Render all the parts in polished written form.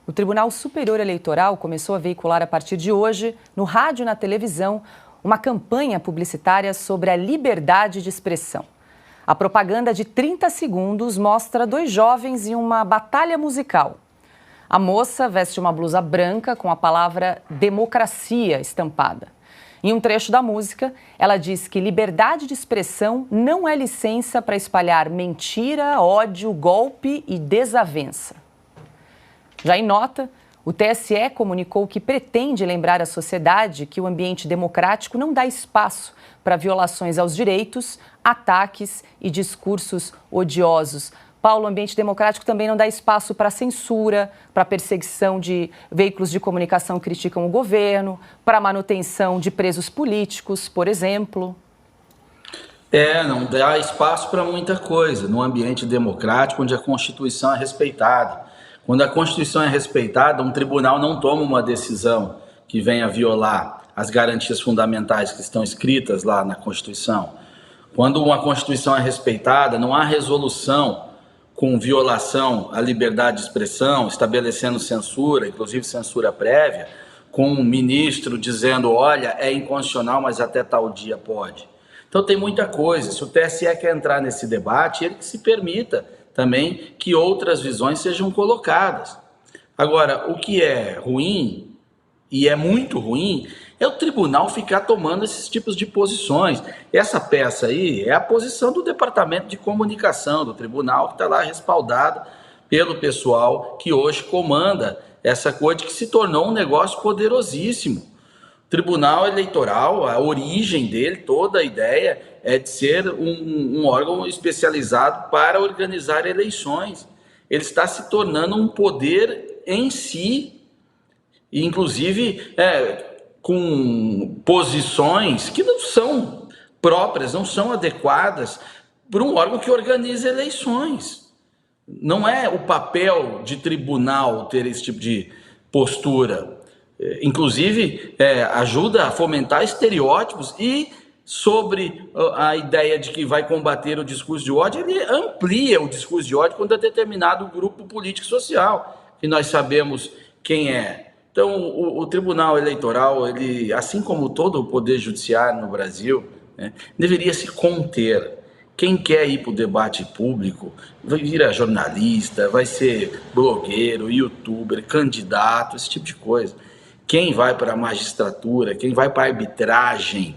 O Tribunal Superior Eleitoral começou a veicular a partir de hoje, no rádio e na televisão, uma campanha publicitária sobre a liberdade de expressão. A propaganda de 30 segundos mostra dois jovens em uma batalha musical. A moça veste uma blusa branca com a palavra democracia estampada. Em um trecho da música, ela diz que liberdade de expressão não é licença para espalhar mentira, ódio, golpe e desavença. Já em nota, o TSE comunicou que pretende lembrar à sociedade que o ambiente democrático não dá espaço para violações aos direitos, ataques e discursos odiosos. Paulo, o ambiente democrático também não dá espaço para censura, para perseguição de veículos de comunicação que criticam o governo, para manutenção de presos políticos, por exemplo. Não dá espaço para muita coisa no ambiente democrático, onde a Constituição é respeitada. Quando a Constituição é respeitada, um tribunal não toma uma decisão que venha violar as garantias fundamentais que estão escritas lá na Constituição. Quando uma Constituição é respeitada, não há resolução com violação à liberdade de expressão, estabelecendo censura, inclusive censura prévia, com um ministro dizendo, olha, é inconstitucional, mas até tal dia pode. Então tem muita coisa. Se o TSE quer entrar nesse debate, ele que se permita também que outras visões sejam colocadas. Agora, o que é ruim, e é muito ruim, é o tribunal ficar tomando esses tipos de posições. Essa peça aí é a posição do Departamento de Comunicação do tribunal, que está lá respaldada pelo pessoal que hoje comanda essa corte, que se tornou um negócio poderosíssimo. O Tribunal Eleitoral, a origem dele, toda a ideia é de ser um órgão especializado para organizar eleições. Ele está se tornando um poder em si, inclusive com posições que não são próprias, não são adequadas para um órgão que organiza eleições. Não é o papel de tribunal ter esse tipo de postura. Inclusive, ajuda a fomentar estereótipos e, sobre a ideia de que vai combater o discurso de ódio, ele amplia o discurso de ódio contra determinado grupo político social, que nós sabemos quem é. Então, o Tribunal Eleitoral, ele, assim como todo o Poder Judiciário no Brasil, deveria se conter. Quem quer ir para o debate público vai virar jornalista, vai ser blogueiro, youtuber, candidato, esse tipo de coisa. Quem vai para a magistratura, quem vai para a arbitragem,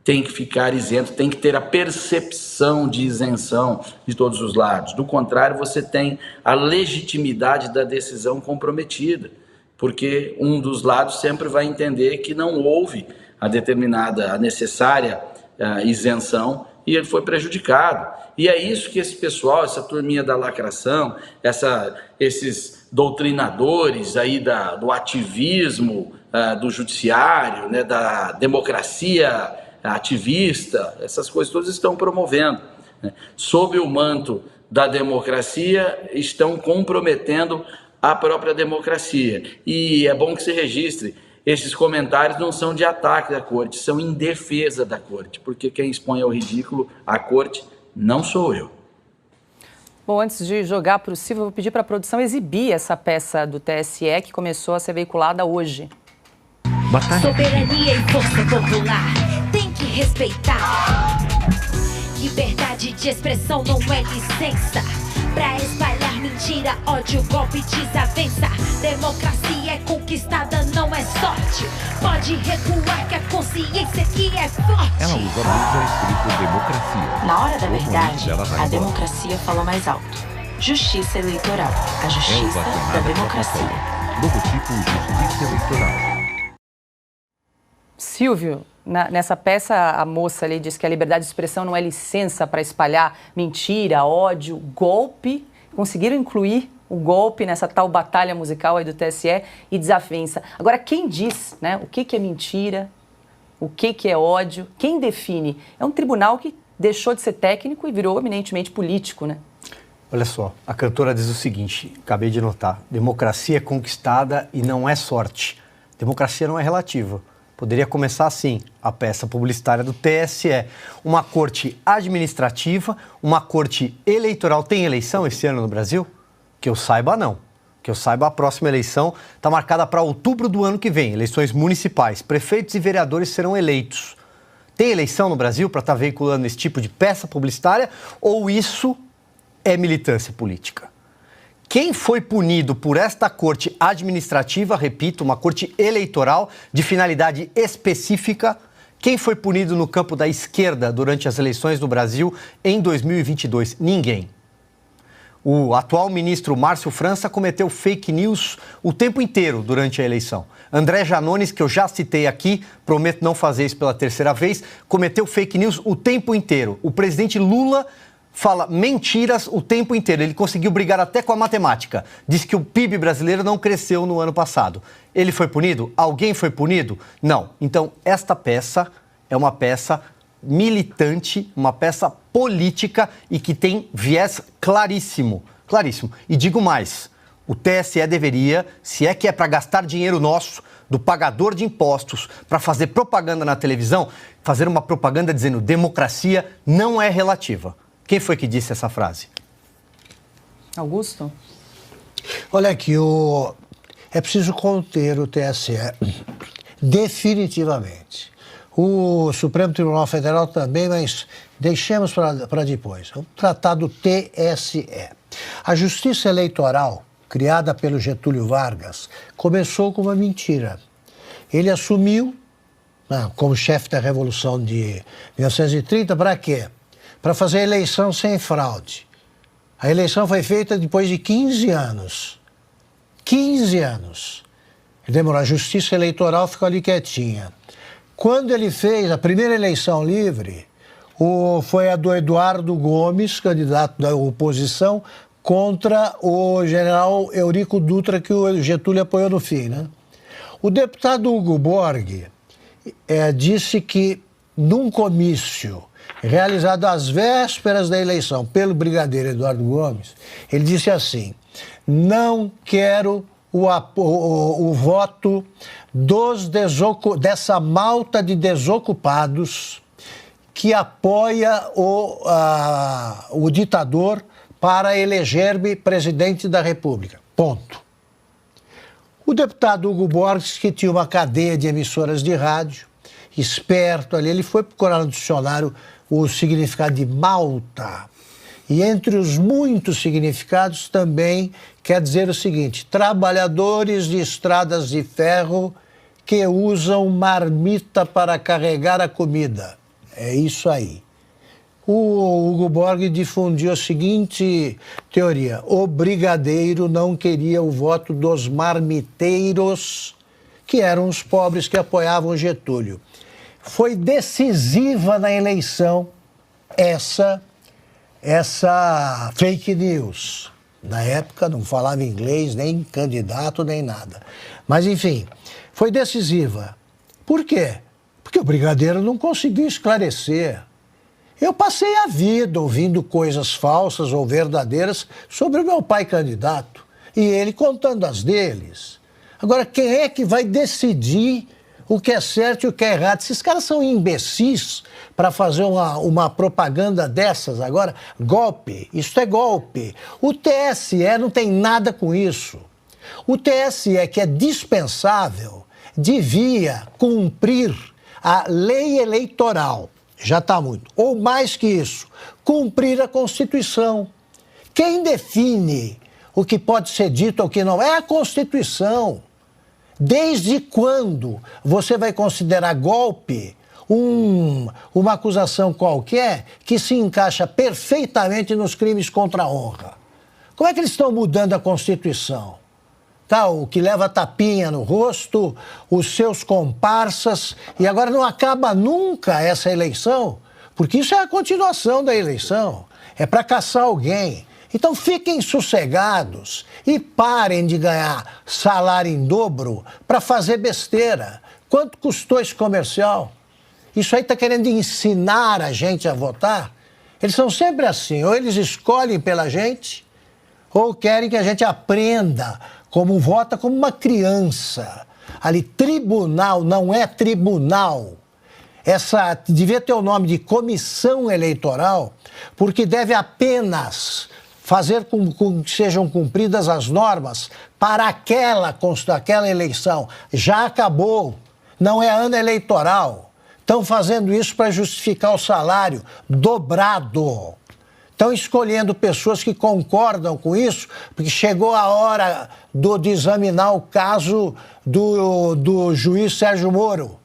tem que ficar isento, tem que ter a percepção de isenção de todos os lados. Do contrário, você tem a legitimidade da decisão comprometida, porque um dos lados sempre vai entender que não houve a necessária isenção e ele foi prejudicado. E é isso que esse pessoal, essa turminha da lacração, esses doutrinadores aí do ativismo do judiciário, da democracia ativista, essas coisas todas estão promovendo. Sob o manto da democracia, estão comprometendo a própria democracia. E é bom que se registre, esses comentários não são de ataque à corte, são em defesa da corte, porque quem expõe ao ridículo a corte não sou eu. Bom, antes de jogar para o Silvio, eu vou pedir para a produção exibir essa peça do TSE que começou a ser veiculada hoje. Batalha. Soberania e força popular tem que respeitar. Liberdade de expressão não é licença pra espalhar mentira, ódio, golpe, desavença. Democracia é conquistada, não é sorte. Pode recuar que a consciência aqui é forte. Ela usa a blusa escrito democracia. Na hora da verdade, a democracia fala mais alto. Justiça eleitoral. A justiça da democracia. Logotipo Justiça Eleitoral. Silvio, nessa peça a moça ali diz que a liberdade de expressão não é licença para espalhar mentira, ódio, golpe. Conseguiram incluir o golpe nessa tal batalha musical aí do TSE e desavença. Agora, quem diz, o que é mentira, o que é ódio, quem define? É um tribunal que deixou de ser técnico e virou eminentemente político, né? Olha só, a cantora diz o seguinte, acabei de notar, democracia é conquistada e não é sorte. Democracia não é relativa. Poderia começar assim, a peça publicitária do TSE. Uma corte administrativa, uma corte eleitoral. Tem eleição esse ano no Brasil? Que eu saiba, não. Que eu saiba, a próxima eleição está marcada para outubro do ano que vem, eleições municipais. Prefeitos e vereadores serão eleitos. Tem eleição no Brasil para estar veiculando esse tipo de peça publicitária ou isso é militância política? Quem foi punido por esta corte administrativa, repito, uma corte eleitoral de finalidade específica, quem foi punido no campo da esquerda durante as eleições no Brasil em 2022? Ninguém. O atual ministro Márcio França cometeu fake news o tempo inteiro durante a eleição. André Janones, que eu já citei aqui, prometo não fazer isso pela terceira vez, cometeu fake news o tempo inteiro. O presidente Lula fala mentiras o tempo inteiro. Ele conseguiu brigar até com a matemática. Diz que o PIB brasileiro não cresceu no ano passado. Ele foi punido? Alguém foi punido? Não. Então, esta peça é uma peça militante, uma peça política e que tem viés claríssimo, claríssimo. E digo mais, o TSE deveria, se é que é para gastar dinheiro nosso, do pagador de impostos, para fazer propaganda na televisão, fazer uma propaganda dizendo democracia não é relativa. Quem foi que disse essa frase? Augusto? Olha aqui, é preciso conter o TSE definitivamente. O Supremo Tribunal Federal também, mas deixemos para depois. Vamos tratar do TSE. A Justiça Eleitoral, criada pelo Getúlio Vargas, começou com uma mentira. Ele assumiu, como chefe da Revolução de 1930, para quê? Para fazer a eleição sem fraude. A eleição foi feita depois de 15 anos. 15 anos. Ele demorou, a Justiça Eleitoral ficou ali quietinha. Quando ele fez a primeira eleição livre, foi a do Eduardo Gomes, candidato da oposição, contra o general Eurico Dutra, que o Getúlio apoiou no fim, né? O deputado Hugo Borg disse que, num comício realizado às vésperas da eleição pelo brigadeiro Eduardo Gomes, ele disse assim: não quero o voto dessa malta de desocupados que apoia o ditador para eleger-me presidente da República. Ponto. O deputado Hugo Borges, que tinha uma cadeia de emissoras de rádio, esperto ali, ele foi procurar no dicionário o significado de malta. E entre os muitos significados também quer dizer o seguinte: trabalhadores de estradas de ferro que usam marmita para carregar a comida. É isso aí. O Hugo Borg difundiu a seguinte teoria: o brigadeiro não queria o voto dos marmiteiros, que eram os pobres que apoiavam Getúlio. Foi decisiva na eleição essa fake news. Na época não falava inglês, nem candidato, nem nada. Mas, enfim, foi decisiva. Por quê? Porque o brigadeiro não conseguiu esclarecer. Eu passei a vida ouvindo coisas falsas ou verdadeiras sobre o meu pai candidato. E ele contando as deles. Agora, quem é que vai decidir o que é certo e o que é errado? Esses caras são imbecis para fazer uma propaganda dessas agora. Golpe, isso é golpe. O TSE não tem nada com isso. O TSE, que é dispensável, devia cumprir a lei eleitoral. Já está muito. Ou mais que isso, cumprir a Constituição. Quem define o que pode ser dito ou o que não é a Constituição. Desde quando você vai considerar golpe uma acusação qualquer que se encaixa perfeitamente nos crimes contra a honra? Como é que eles estão mudando a Constituição? Tá, o que leva tapinha no rosto, os seus comparsas, e agora não acaba nunca essa eleição, porque isso é a continuação da eleição, é para caçar alguém. Então fiquem sossegados e parem de ganhar salário em dobro para fazer besteira. Quanto custou esse comercial? Isso aí está querendo ensinar a gente a votar? Eles são sempre assim, ou eles escolhem pela gente, ou querem que a gente aprenda como vota como uma criança. Ali, tribunal não é tribunal. Essa devia ter o nome de comissão eleitoral, porque deve apenas fazer com que sejam cumpridas as normas para aquela eleição. Já acabou. Não é ano eleitoral. Estão fazendo isso para justificar o salário dobrado. Estão escolhendo pessoas que concordam com isso, porque chegou a hora de examinar o caso do juiz Sérgio Moro.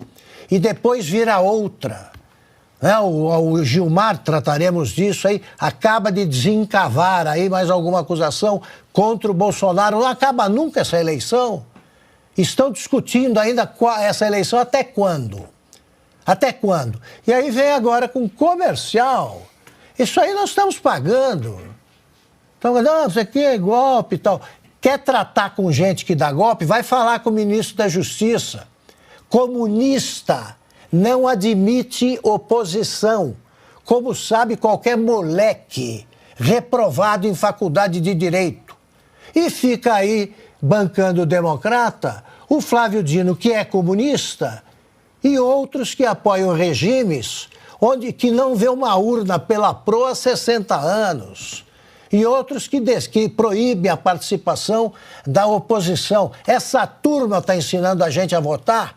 E depois vira outra. O Gilmar, trataremos disso aí, acaba de desencavar aí mais alguma acusação contra o Bolsonaro. Não acaba nunca essa eleição. Estão discutindo ainda essa eleição até quando? Até quando? E aí vem agora com comercial. Isso aí nós estamos pagando. Então, não, isso aqui é golpe e tal. Quer tratar com gente que dá golpe? Vai falar com o ministro da Justiça. Comunista não admite oposição. Como sabe qualquer moleque reprovado em faculdade de Direito. E fica aí bancando o democrata, o Flávio Dino, que é comunista, e outros que apoiam regimes que não vê uma urna pela proa há 60 anos. E outros que proíbem a participação da oposição. Essa turma está ensinando a gente a votar?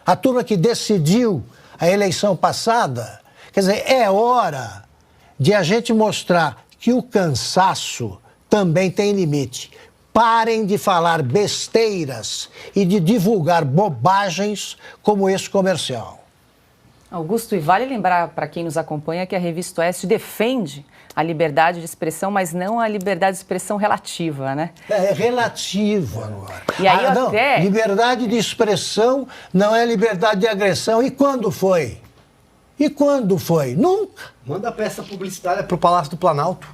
A turma que decidiu a eleição passada? Quer dizer, é hora de a gente mostrar que o cansaço também tem limite. Parem de falar besteiras e de divulgar bobagens como esse comercial. Augusto, e vale lembrar para quem nos acompanha que a Revista Oeste defende a liberdade de expressão, mas não a liberdade de expressão relativa, né? É relativa agora. E aí até... Liberdade de expressão não é liberdade de agressão. E quando foi? E quando foi? Nunca. Manda a peça publicitária para o Palácio do Planalto.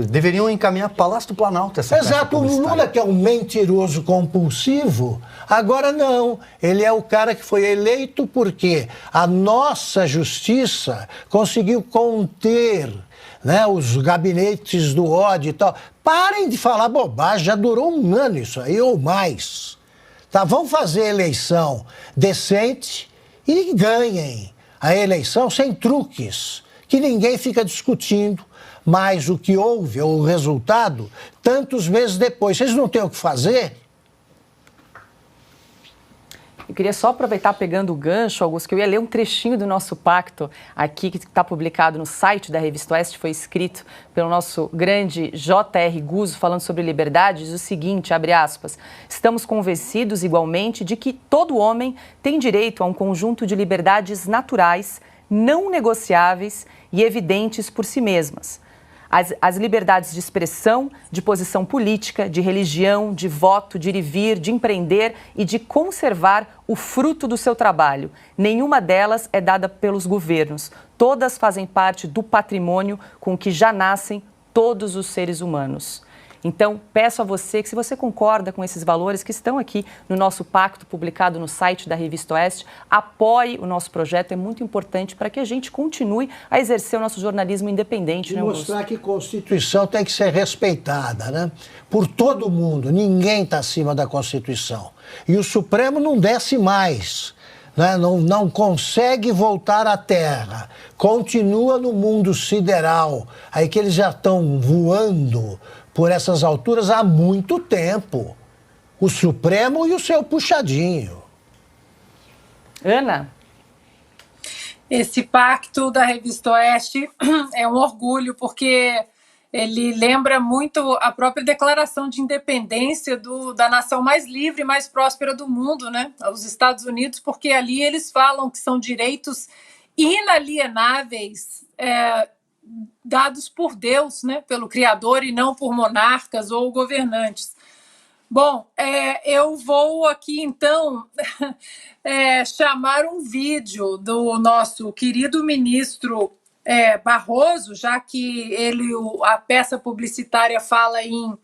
Deveriam encaminhar para o Palácio do Planalto essa peça publicitária. Exato, o Lula, que é um mentiroso compulsivo, agora não. Ele é o cara que foi eleito porque a nossa justiça conseguiu conter, né, os gabinetes do ódio e tal. Parem de falar bobagem, já durou um ano isso aí ou mais. Tá, vão fazer eleição decente e ganhem a eleição sem truques, que ninguém fica discutindo. Mas o que houve, ou o resultado, tantos meses depois. Vocês não têm o que fazer? Eu queria só aproveitar, pegando o gancho, Augusto, que eu ia ler um trechinho do nosso pacto aqui, que está publicado no site da Revista Oeste, foi escrito pelo nosso grande J.R. Guzzo, falando sobre liberdade, diz o seguinte, abre aspas, estamos convencidos igualmente de que todo homem tem direito a um conjunto de liberdades naturais, não negociáveis e evidentes por si mesmas. As liberdades de expressão, de posição política, de religião, de voto, de ir e vir, de empreender e de conservar o fruto do seu trabalho. Nenhuma delas é dada pelos governos. Todas fazem parte do patrimônio com que já nascem todos os seres humanos. Então, peço a você que, se você concorda com esses valores que estão aqui no nosso pacto publicado no site da Revista Oeste, apoie o nosso projeto, é muito importante para que a gente continue a exercer o nosso jornalismo independente. E mostrar que a Constituição tem que ser respeitada, né? Por todo mundo, ninguém está acima da Constituição. E o Supremo não desce mais, né? Não consegue voltar à Terra, continua no mundo sideral, aí que eles já estão voando por essas alturas há muito tempo. O Supremo e o seu puxadinho. Ana? Esse pacto da Revista Oeste é um orgulho, porque ele lembra muito a própria declaração de independência da nação mais livre e mais próspera do mundo, né? Os Estados Unidos, porque ali eles falam que são direitos inalienáveis, dados por Deus, né, pelo Criador, e não por monarcas ou governantes. Bom, eu vou aqui, então, chamar um vídeo do nosso querido ministro Barroso, já que a peça publicitária fala em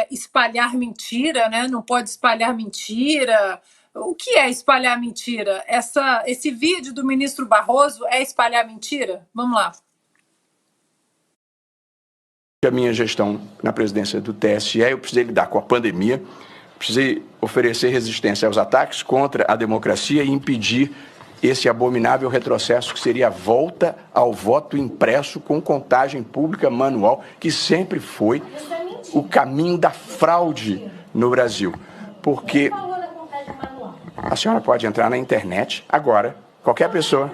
espalhar mentira, né? Não pode espalhar mentira. O que é espalhar mentira? Esse vídeo do ministro Barroso é espalhar mentira? Vamos lá. A minha gestão na presidência do TSE, eu precisei lidar com a pandemia, precisei oferecer resistência aos ataques contra a democracia e impedir esse abominável retrocesso que seria a volta ao voto impresso com contagem pública manual, que sempre foi o caminho da fraude no Brasil. Porque a senhora pode entrar na internet agora, qualquer pessoa...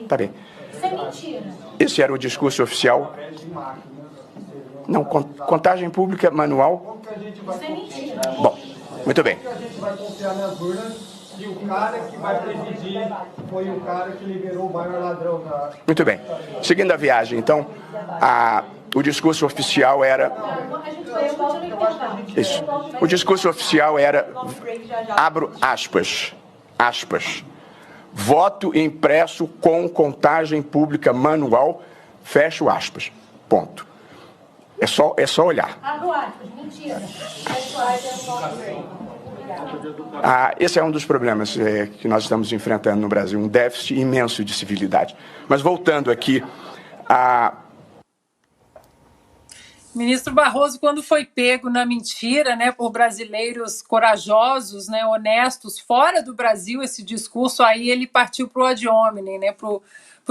Tá bem. Isso é mentira. Esse era o discurso oficial. Não, contagem pública manual. Isso é mentira. Bom, muito bem. A gente vai confiar nas urnas e o cara que vai presidir foi o cara que liberou o maior ladrão da... Muito bem. Seguindo a viagem, então, o discurso oficial era... Isso. O discurso oficial era, abro aspas, voto impresso com contagem pública manual, fecho aspas, ponto. É só olhar. Abro aspas, mentira. Fecho aspas, esse é um dos problemas que nós estamos enfrentando no Brasil, um déficit imenso de civilidade. Mas voltando aqui Ministro Barroso, quando foi pego na mentira, né, por brasileiros corajosos, né, honestos, fora do Brasil, esse discurso aí, ele partiu para o ad hominem, né, para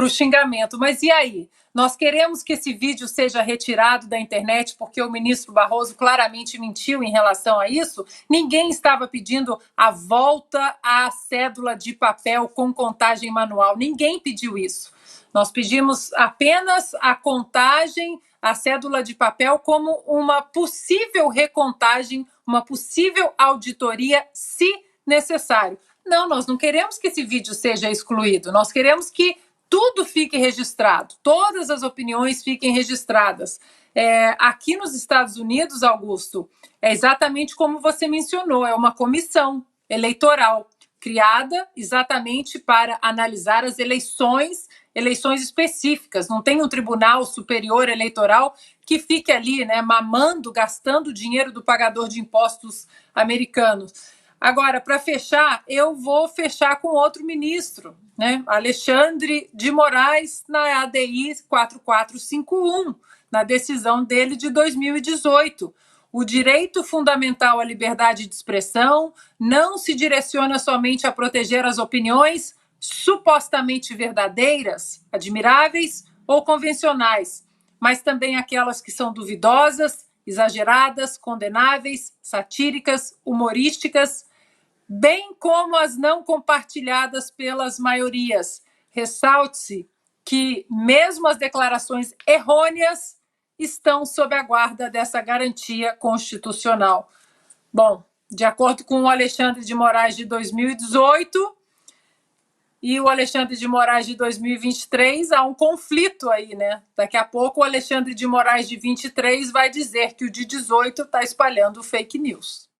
o xingamento. Mas e aí? Nós queremos que esse vídeo seja retirado da internet porque o ministro Barroso claramente mentiu em relação a isso? Ninguém estava pedindo a volta à cédula de papel com contagem manual. Ninguém pediu isso. Nós pedimos apenas a contagem, a cédula de papel, como uma possível recontagem, uma possível auditoria, se necessário. Não, nós não queremos que esse vídeo seja excluído. Nós queremos que tudo fique registrado, todas as opiniões fiquem registradas. Aqui nos Estados Unidos, Augusto, é exatamente como você mencionou, é uma comissão eleitoral criada exatamente para analisar as eleições específicas. Não tem um Tribunal Superior Eleitoral que fique ali, né, mamando, gastando o dinheiro do pagador de impostos americanos. Agora, para fechar, eu vou fechar com outro ministro, né? Alexandre de Moraes, na ADI 4451, na decisão dele de 2018. O direito fundamental à liberdade de expressão não se direciona somente a proteger as opiniões supostamente verdadeiras, admiráveis ou convencionais, mas também aquelas que são duvidosas, exageradas, condenáveis, satíricas, humorísticas, bem como as não compartilhadas pelas maiorias. Ressalte-se que mesmo as declarações errôneas estão sob a guarda dessa garantia constitucional. Bom, de acordo com o Alexandre de Moraes de 2018 e o Alexandre de Moraes de 2023, há um conflito aí, né? Daqui a pouco o Alexandre de Moraes de 23 vai dizer que o de 18 está espalhando fake news.